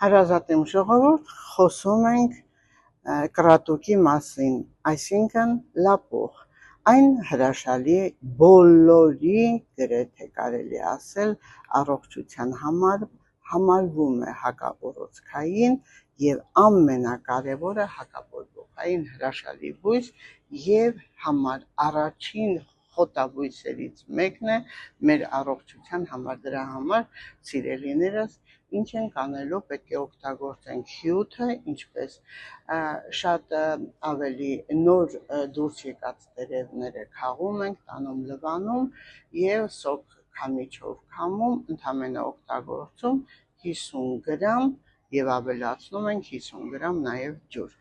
Հարազատիմ ժողովուրդ, խոսում ենք կրատուկի մասին, այսինքն լապուխ, այն հրաշալի բոլորի գրեթե կարելի ասել առողջության համար համարվում է հակաուռուցքային եւ ամենակարևորը հակաբորբոքային հրաշալի բույս եւ համար առաջին խոտաբույսերից մեկն է մեր առողջության համար, դրա համար սիրելիներս ինչ ենք անելու, պետք է օգտագործենք հյութը, ինչպես շատ ավելի նոր դուրս եկած տերևները քաղում ենք, տանում լվանում եւ սոկ քամիչով քամում, ընդամենը օգտագործում 50 գրամ եւ ավելացնում ենք 50 գրամ նաեւ ջուր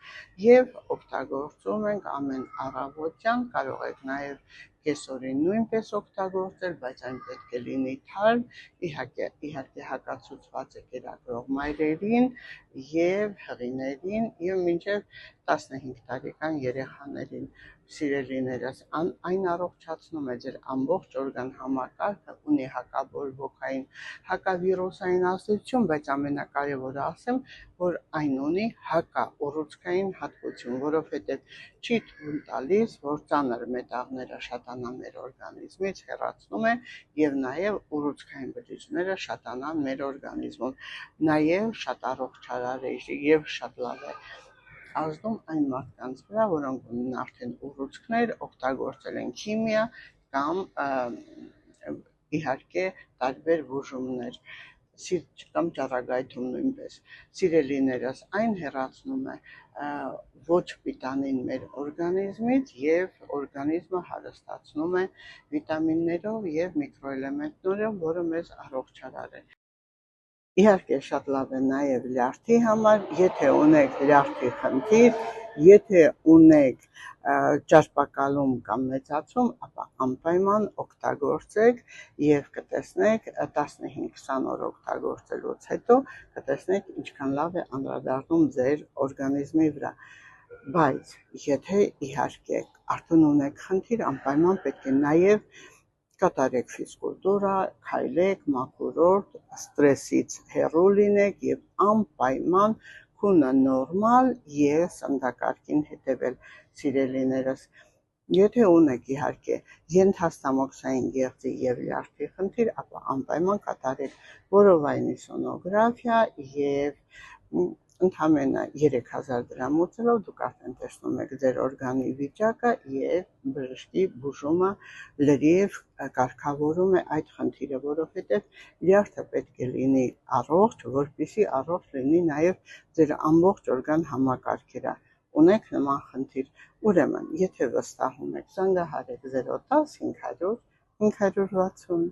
եւ օգտագործում ենք ամեն առավոտյան, կարող եք նաեւ կեսօրին նույնպես օգտագործել, բայց այն պետք է լինի թարմ, իհարկե հակացուցված է կերակրող մայրերին եւ հղիներին եւ մինչեւ 15 տարեկան երեխաներին, սիրելիներս, այն առողջացնում է ձեր ամբողջ օրգան համակարգը, ունի հակաբորբոքային, հակավիրուսային ազդեցություն, բայց ամենակարևորը ասեմ, որ այն ունի հակաուռուցքային հատկություն, որովհետև չի թույլ տալիս, որ ծանր մետաղները շատանան մեր օրգանիզմից, հեռացնում է եւ նաեւ ուռուցքային բջիջները շատանան մեր օրգանիզմում, նաեւ շատ առողջարար է եւ շատ լավ է ազդում այն մարդկանց վրա, որոնք ունեն արդեն ուռուցքներ, օգտագործել են քիմիա կամ իհարկե տարբեր բուժումներ, կամ ճառագայթում նույնպես, սիրելիներս, այն հեռացնում է ոչ վիտամին մեր օրգանիզմից եւ օրգանիզմը հարստացնում է վիտամիններով եւ միկրոէլեմենտներով, որը մեզ առողջարար է։ Իհարկե շատ լավ է նաև լյարդի համար, եթե ունեք լյարդի խնդիր, եթե ունեք ճարպակալում կամ մեծացում, ապա անպայման օգտագործեք եւ կտեսնեք 15-20 օր օգտագործելուց հետո կտեսնեք ինչքան լավ է անդրադառնում ձեր օրգանիզմի վրա։ Բայց եթե իհարկե արդեն ունեք խնդիր, անպայման պետք է նաև կատարեք ֆիզկուլտուրա, քայլեք, մաքուրորդ, ստրեսից հեռու լինեք եւ անպայման քունը նորմալ եւ սննդակարգին հետեւել, սիրելիներս։ Եթե ունեք իհարկե ենթաստամոքսային գեղձի եւ լյարդի խնդիր, ապա անպայման կատարեք որովայնի սոնոգրաֆիա եւ ընդամենը 3000 դրամ ուծելով դուք արդեն տեսնում եք ձեր օրգանի վիճակը եւ բժշկի բուժումը լրիվ կարգավորում է այդ խնդիրը, որովհետեւ լյարդը պետք է լինի առողջ, որպեսզի առողջ լինի նաեւ ձեր ամբողջ օրգան համակարգերը։ Ունեք նման խնդիր, ուրեմն, եթե վստահում եք, զանգահարեք 010 500 560